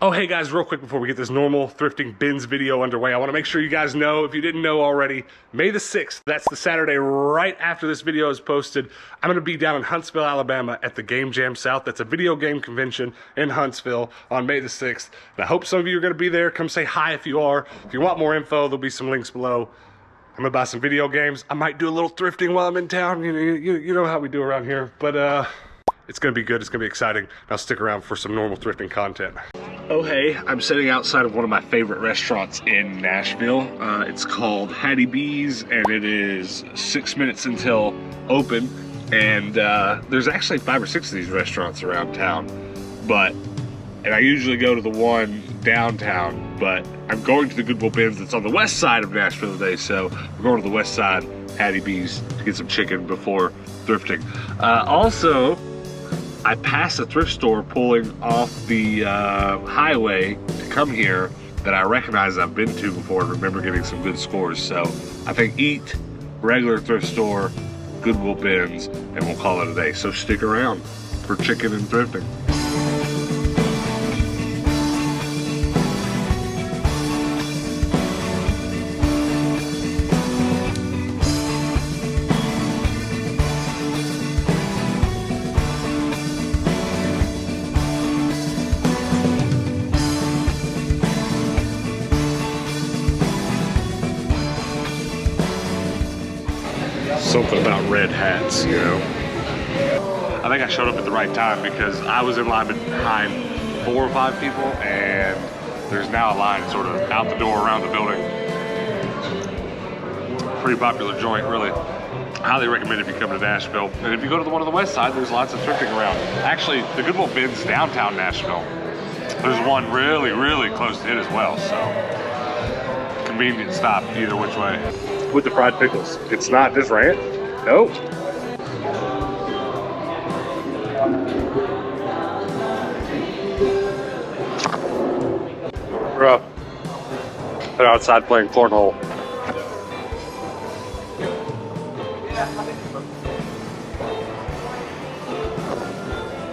Oh, hey guys, real quick before we get this normal thrifting bins video underway, I want to make sure you guys know, if you didn't know already, May the 6th, that's the Saturday right after this video is posted, I'm going to be down in Huntsville, Alabama at the Game Jam South. That's a video game convention in Huntsville on May the 6th. And I hope some of you are going to be there. Come say hi if you are. If you want more info, there'll be some links below. I'm going to buy some video games. I might do a little thrifting while I'm in town. You know how we do around here. But it's going to be good. It's going to be exciting. Now stick around for some normal thrifting content. Oh hey, I'm sitting outside of one of my favorite restaurants in Nashville. It's called Hattie B's, and it is 6 minutes until open. And there's actually 5 or 6 of these restaurants around town. And I usually go to the one downtown, but I'm going to the Goodwill bins that's on the west side of Nashville today. So we're going to the west side, Hattie B's, to get some chicken before thrifting. Also, I passed a thrift store pulling off the highway to come here that I recognize I've been to before and remember getting some good scores. So I think eat, regular thrift store, Goodwill bins, and we'll call it a day. So stick around for chicken and thrifting. Something about red hats, you know. I think I showed up at the right time because I was in line behind 4 or 5 people, and there's now a line sort of out the door around the building. Pretty popular joint, really. Highly recommend if you come to Nashville. And if you go to the one on the west side, there's lots of thrifting around. Actually, the Goodwill bins downtown Nashville, there's one really, really close to it as well, so convenient stop either which way. With the fried pickles. It's not just ranch. Nope. Bro, they're outside playing cornhole.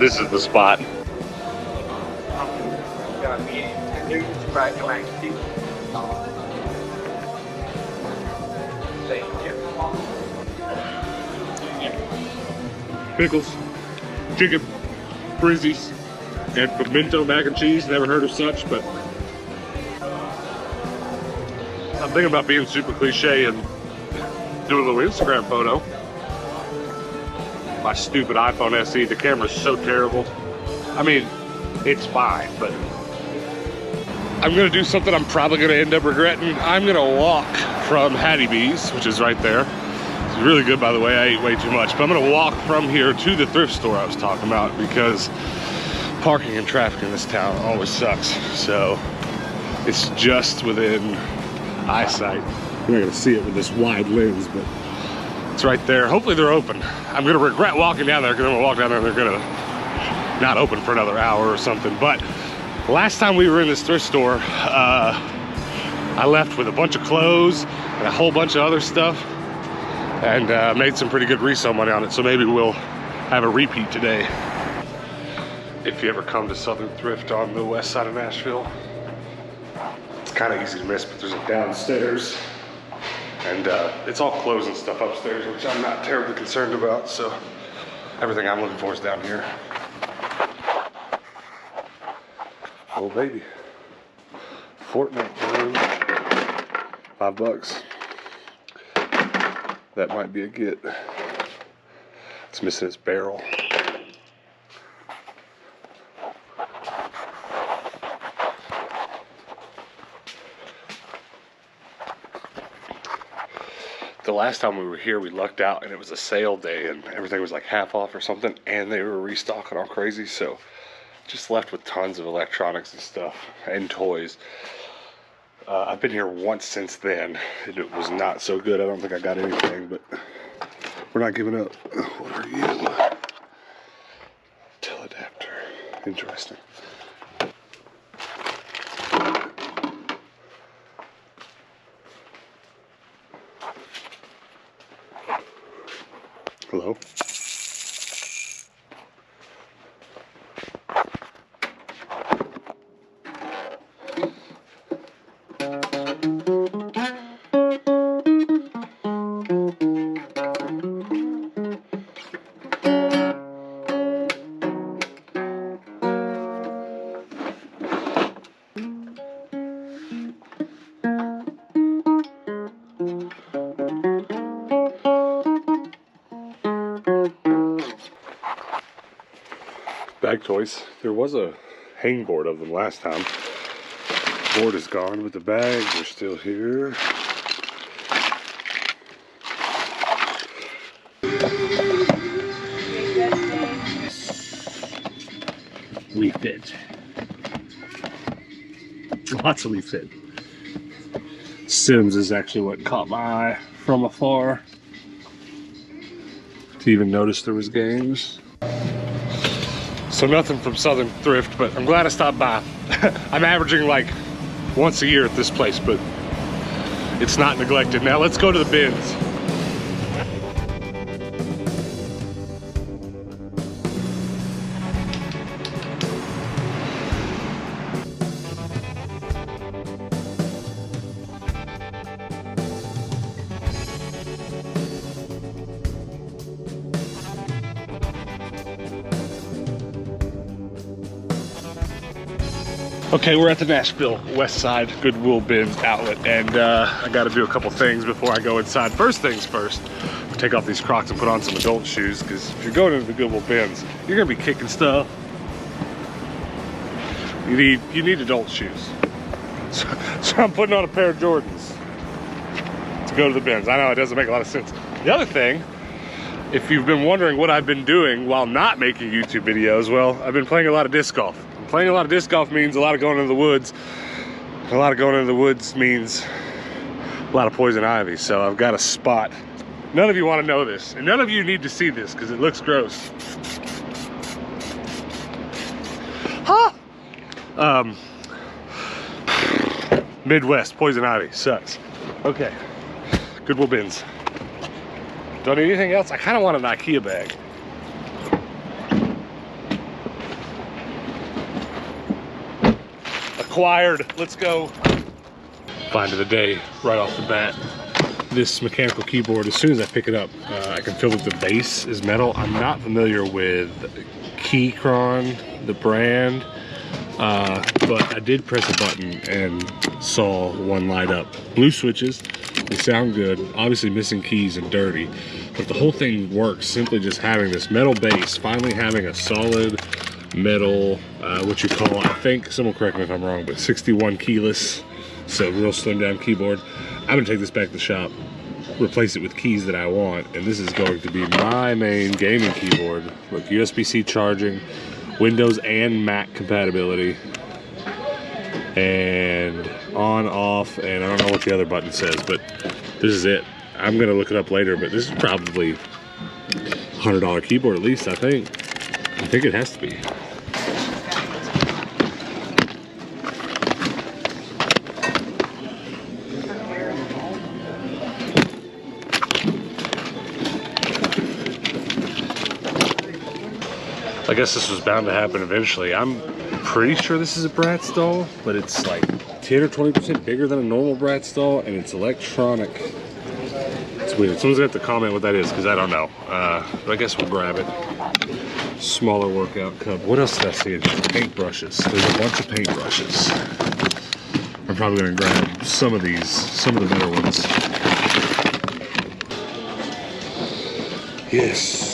This is the spot. Pickles, chicken, frizzies, and pimento mac and cheese. Never heard of such, but I'm thinking about being super cliche and doing a little Instagram photo. My stupid iPhone SE, the camera's so terrible. I mean, it's fine, but I'm gonna do something I'm probably gonna end up regretting. I'm gonna walk from Hattie B's, which is right there. It's really good, by the way. I ate way too much, but I'm gonna walk from here to the thrift store I was talking about because parking and traffic in this town always sucks. So it's just within eyesight. You're not gonna see it with this wide lens, but it's right there. Hopefully they're open. I'm gonna regret walking down there because I'm gonna walk down there and they're gonna not open for another hour or something. But last time we were in this thrift store, I left with a bunch of clothes and a whole bunch of other stuff, and made some pretty good resale money on it, so maybe we'll have a repeat today. If you ever come to Southern Thrift on the west side of Nashville, it's kind of easy to miss, but there's a downstairs, and it's all clothes and stuff upstairs, which I'm not terribly concerned about, so everything I'm looking for is down here. Oh baby, Fortnite game, $5. That might be a get. It's missing its barrel. The last time we were here, we lucked out and it was a sale day and everything was like half off or something, and they were restocking all crazy, so just left with tons of electronics and stuff and toys. I've been here once since then, and it was not so good. I don't think I got anything, but we're not giving up. What are you? Till adapter. Interesting. Hello? bag toys. There was a hangboard of them last time. Board is gone, but the bags are still here. Refit. Lots of refit. Sims is actually what caught my eye from afar. To even notice there was games. So nothing from Southern Thrift, but I'm glad I stopped by. I'm averaging like once a year at this place, but it's not neglected. Now let's go to the bins. Okay, we're at the Nashville West Side Goodwill Bins outlet, and I gotta do a couple things before I go inside. First things first, take off these Crocs and put on some adult shoes, because if you're going into the Goodwill Bins, you're gonna be kicking stuff. You need adult shoes. So I'm putting on a pair of Jordans to go to the bins. I know it doesn't make a lot of sense. The other thing, if you've been wondering what I've been doing while not making YouTube videos, well, I've been playing a lot of disc golf. Playing a lot of disc golf means a lot of going into the woods. A lot of going into the woods means a lot of poison ivy. So I've got a spot. None of you want to know this, and none of you need to see this because it looks gross. Huh? Midwest poison ivy sucks. Okay, Goodwill Bins. Don't need anything else. I kind of want an IKEA bag. Acquired. Let's go. Find of the day right off the bat. This mechanical keyboard, as soon as I pick it up, I can feel that the base is metal. I'm not familiar with Keychron, the brand, but I did press a button and saw one light up. Blue switches, they sound good. Obviously missing keys and dirty, but the whole thing works simply just having this metal base, finally having a solid metal, what you call, I think, someone correct me if I'm wrong, but 61 keyless, so real slim down keyboard. I'm gonna take this back to the shop, replace it with keys that I want, and this is going to be my main gaming keyboard. Look, USB-C charging, Windows and Mac compatibility, and on, off, and I don't know what the other button says, but this is it. I'm gonna look it up later, but this is probably $100 keyboard at least, I think. I think it has to be. I guess this was bound to happen eventually. I'm pretty sure this is a Bratz doll, but it's like 10 or 20% bigger than a normal Bratz doll, and it's electronic. It's weird. Someone's gonna have to comment what that is, because I don't know. But I guess we'll grab it. Smaller workout cup. What else did I see? Paintbrushes. There's a bunch of paintbrushes. I'm probably gonna grab some of these, some of the better ones. Yes.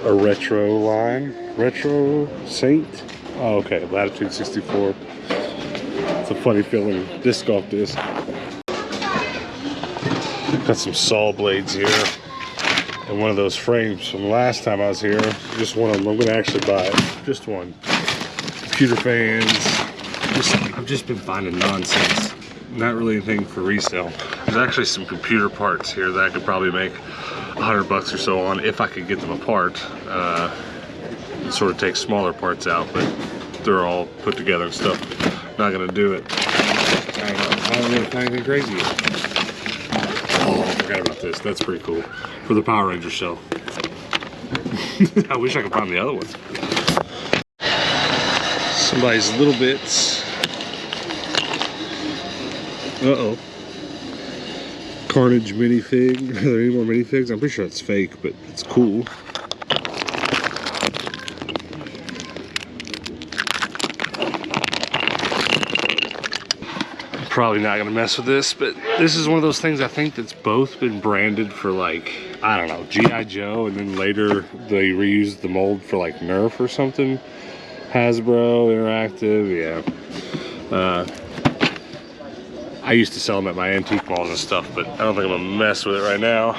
A retro line, retro Saint. Oh, okay, Latitude 64. It's a funny feeling disc golf disc. Got some saw blades here, and one of those frames from last time I was here. Just one of them. I'm gonna actually buy it. Just one. Computer fans. I've just been finding nonsense. Not really anything for resale. There's actually some computer parts here that I could probably make $100 or so on if I could get them apart. It sort of takes smaller parts out, but they're all put together and stuff. Not gonna do it. I don't really find anything crazy. Oh, I forgot about this. That's pretty cool. For the Power Ranger show. I wish I could find the other ones. Somebody's little bits. Uh-oh. Carnage minifig. Are there any more minifigs? I'm pretty sure it's fake, but it's cool. I'm probably not gonna mess with this, but this is one of those things I think that's both been branded for like, I don't know, G.I. Joe, and then later they reused the mold for like Nerf or something. Hasbro, Interactive, yeah. I used to sell them at my antique malls and stuff, but I don't think I'm gonna mess with it right now.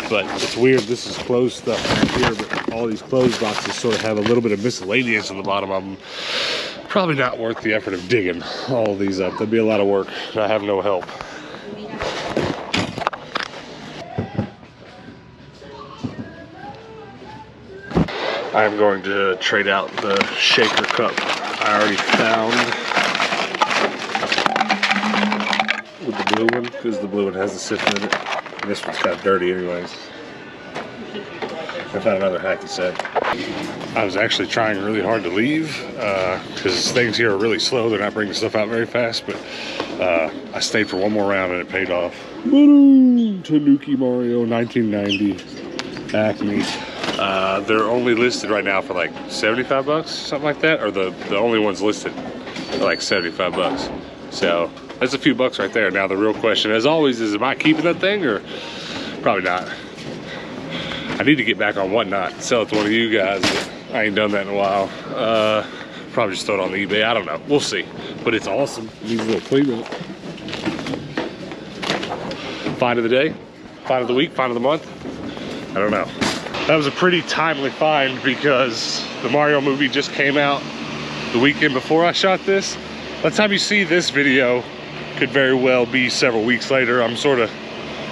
But it's weird, this is closed stuff right here, but all these closed boxes sort of have a little bit of miscellaneous on the bottom of them. Probably not worth the effort of digging all of these up. That'd be a lot of work, and I have no help. I'm going to trade out the shaker cup I already found with the blue one, because the blue one has the siphon in it. And this one's kind of dirty anyways. I found another hacky set. I was actually trying really hard to leave because things here are really slow. They're not bringing stuff out very fast, but I stayed for one more round and it paid off. Tanuki Mario 1990 Acme. They're only listed right now for like 75 bucks, something like that, or the only ones listed are like 75 bucks. So that's a few bucks right there. Now the real question, as always, is am I keeping that thing or probably not? I need to get back on Whatnot and sell it to one of you guys, but I ain't done that in a while. Probably just throw it on eBay, I don't know, we'll see. But it's awesome, it needs a little cleanup. Find of the day, find of the week, find of the month, I don't know. That was a pretty timely find because the Mario movie just came out the weekend before I shot this. By the time you see this video, could very well be several weeks later. I'm sort of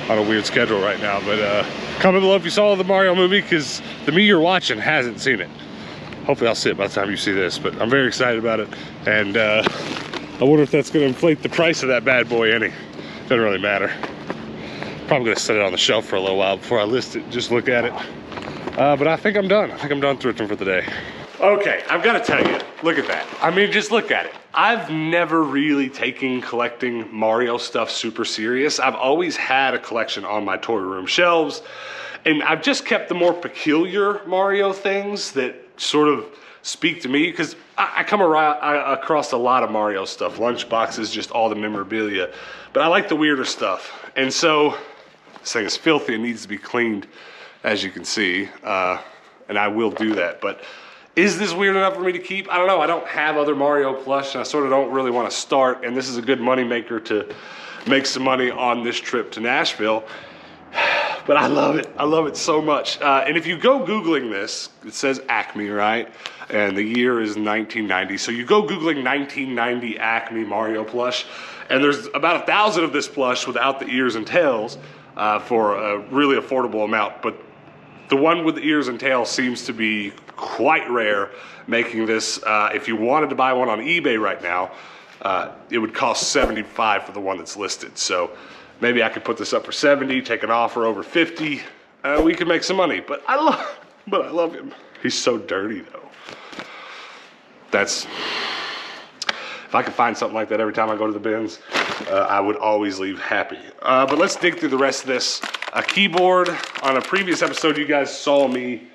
on a weird schedule right now, but comment below if you saw the Mario movie, because the me you're watching hasn't seen it. Hopefully I'll see it by the time you see this, but I'm very excited about it. And I wonder if that's gonna inflate the price of that bad boy any. Doesn't really matter. Probably gonna set it on the shelf for a little while before I list it, just look at it. But I think I'm done. I think I'm done thrifting for the day. Okay, I've got to tell you, look at that. I mean, just look at it. I've never really taken collecting Mario stuff super serious. I've always had a collection on my toy room shelves, and I've just kept the more peculiar Mario things that sort of speak to me, because I come across a lot of Mario stuff, lunch boxes, just all the memorabilia, but I like the weirder stuff. And so this thing is filthy and needs to be cleaned, as you can see, and I will do that. But is this weird enough for me to keep? I don't know. I don't have other Mario plush, and I sort of don't really want to start, and this is a good money maker to make some money on this trip to Nashville. But I love it. I love it so much. And if you go Googling this, it says Acme, right? And the year is 1990. So you go Googling 1990 Acme Mario plush, and there's about 1,000 of this plush without the ears and tails for a really affordable amount. But the one with the ears and tails seems to be quite rare, making this, if you wanted to buy one on eBay right now, it would cost $75 for the one that's listed. So maybe I could put this up for 70, take an offer over 50. We could make some money, but I love him. He's so dirty though. If I could find something like that every time I go to the bins, I would always leave happy. But let's dig through the rest of this. A keyboard. On a previous episode, you guys saw me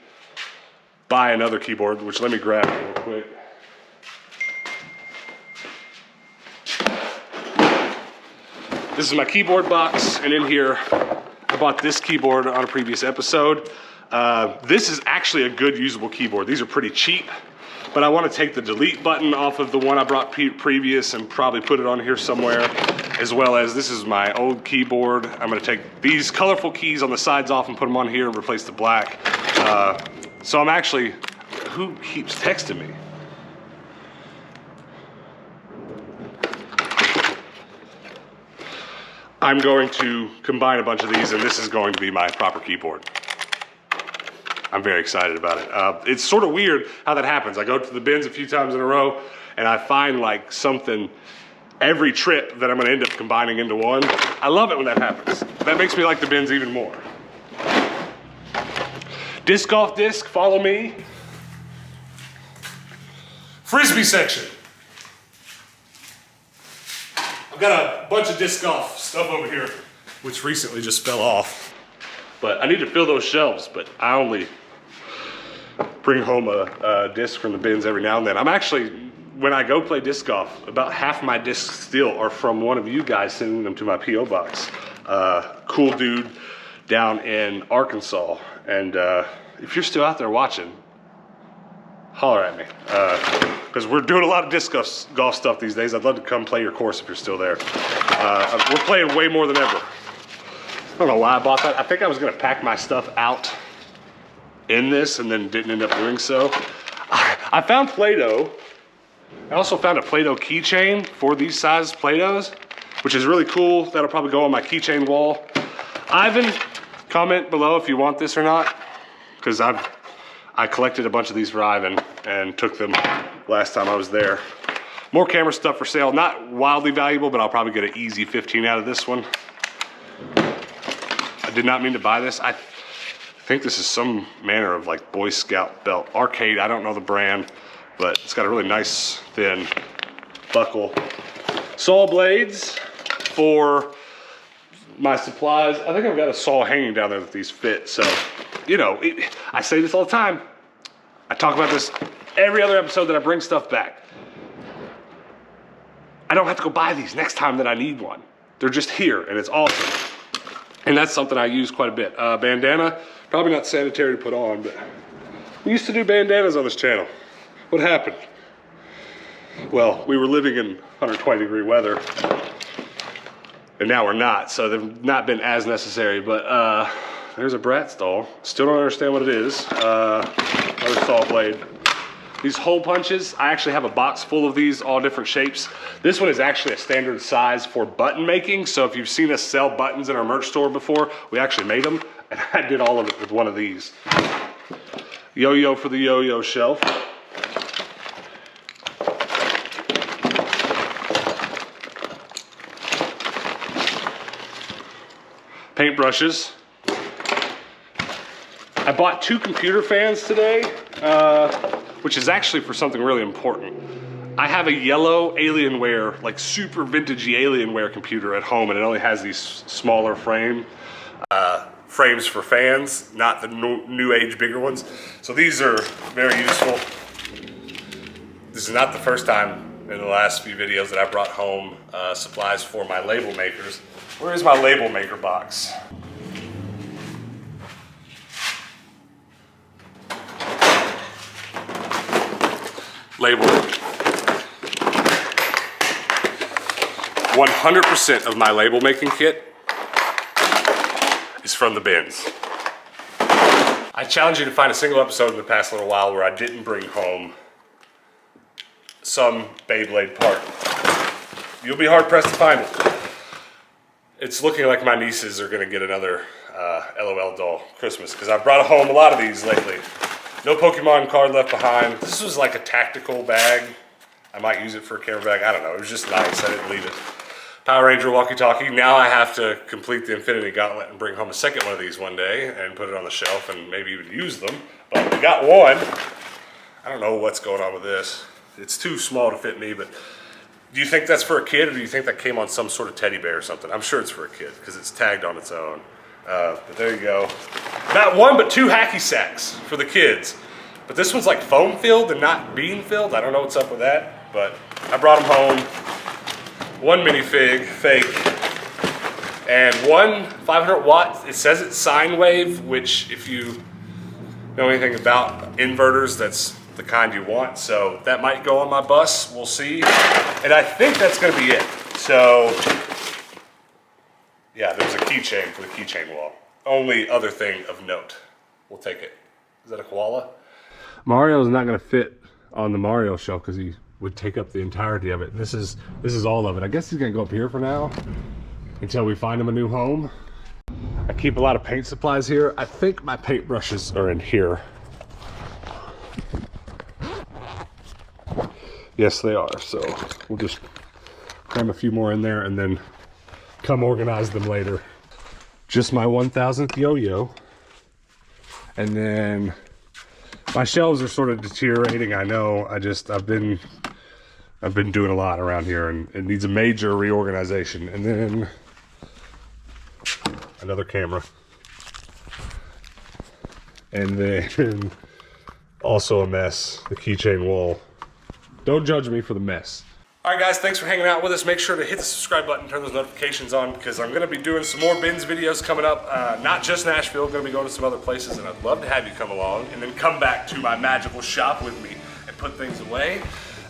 buy another keyboard, which let me grab it real quick. This is my keyboard box, and in here, I bought this keyboard on a previous episode. This is actually a good usable keyboard. These are pretty cheap, but I want to take the delete button off of the one I brought previous and probably put it on here somewhere, as well as this is my old keyboard. I'm going to take these colorful keys on the sides off and put them on here and replace the black. So I'm actually, who keeps texting me? I'm going to combine a bunch of these, and this is going to be my proper keyboard. I'm very excited about it. It's sort of weird how that happens. I go to the bins a few times in a row, and I find like something every trip that I'm gonna end up combining into one. I love it when that happens. That makes me like the bins even more. Disc golf disc, follow me. Frisbee section. I've got a bunch of disc golf stuff over here, which recently just fell off. But I need to fill those shelves, but I only bring home a disc from the bins every now and then. I'm actually, when I go play disc golf, about half my discs still are from one of you guys sending them to my P.O. box. Cool dude down in Arkansas. And if you're still out there watching, holler at me. Because we're doing a lot of disc golf stuff these days. I'd love to come play your course if you're still there. We're playing way more than ever. I don't know why I bought that. I think I was gonna pack my stuff out in this and then didn't end up doing so. I found Play-Doh. I also found a Play-Doh keychain for these size Play-Dohs, which is really cool. That'll probably go on my keychain wall. Ivan, comment below if you want this or not, because I collected a bunch of these for Ivan and took them last time I was there. More camera stuff for sale. Not wildly valuable, but I'll probably get an easy 15 out of this one. I did not mean to buy this. I think this is some manner of like Boy Scout belt. Arcade, I don't know the brand, but it's got a really nice thin buckle. Saw blades for my supplies. I think I've got a saw hanging down there that these fit. So, you know, I say this all the time. I talk about this every other episode that I bring stuff back. I don't have to go buy these next time that I need one. They're just here and it's awesome. And that's something I use quite a bit. Bandana, probably not sanitary to put on, but we used to do bandanas on this channel. What happened? Well, we were living in 120-degree weather, and now we're not, so they've not been as necessary. But there's a Bratz doll. Still don't understand what it is. Another saw blade. These hole punches, I actually have a box full of these, all different shapes. This one is actually a standard size for button making. So if you've seen us sell buttons in our merch store before, we actually made them, and I did all of it with one of these. Yo-yo for the yo-yo shelf. Paintbrushes. I bought 2 computer fans today, which is actually for something really important. I have a yellow Alienware, like super vintagey Alienware computer at home, and it only has these smaller frames for fans, not the new age bigger ones. So these are very useful. This is not the first time in the last few videos that I brought home supplies for my label makers. Where is my label maker box? Label. 100% of my label making kit is from the bins. I challenge you to find a single episode in the past little while where I didn't bring home some Beyblade part. You'll be hard pressed to find it. It's looking like my nieces are gonna get another LOL doll Christmas, because I've brought home a lot of these lately. No Pokemon card left behind. This was like a tactical bag. I might use it for a camera bag. I don't know. It was just nice. I didn't leave it. Power Ranger walkie-talkie. Now I have to complete the Infinity Gauntlet and bring home a second one of these one day and put it on the shelf and maybe even use them. But we got one. I don't know what's going on with this. It's too small to fit me, but do you think that's for a kid, or do you think that came on some sort of teddy bear or something? I'm sure it's for a kid because it's tagged on its own. But there you go. Not one, but 2 hacky sacks for the kids. But this one's like foam filled and not bean filled. I don't know what's up with that, but I brought them home. 1 minifig, fake, and 1 500 watt. It says it's sine wave, which if you know anything about inverters, that's the kind you want. So that might go on my bus. We'll see. And I think that's going to be it. So yeah, there's a keychain for the keychain wall. Only other thing of note. We'll take it. Is that a koala? Mario's not going to fit on the Mario shelf because he would take up the entirety of it. This is all of it. I guess he's going to go up here for now until we find him a new home. I keep a lot of paint supplies here. I think my paint brushes are in here. Yes, they are. So we'll just cram a few more in there and then come organize them later. Just my 1000th yo-yo. And then my shelves are sort of deteriorating, I know. I've been I've been doing a lot around here, and it needs a major reorganization. And then another camera. And then also a mess, the keychain wall. Don't judge me for the mess. All right, guys, thanks for hanging out with us. Make sure to hit the subscribe button, turn those notifications on, because I'm going to be doing some more bins videos coming up. Not just Nashville, going to be going to some other places, and I'd love to have you come along and then come back to my magical shop with me and put things away.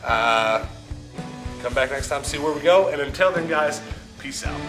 Come back next time, see where we go. And until then, guys, peace out.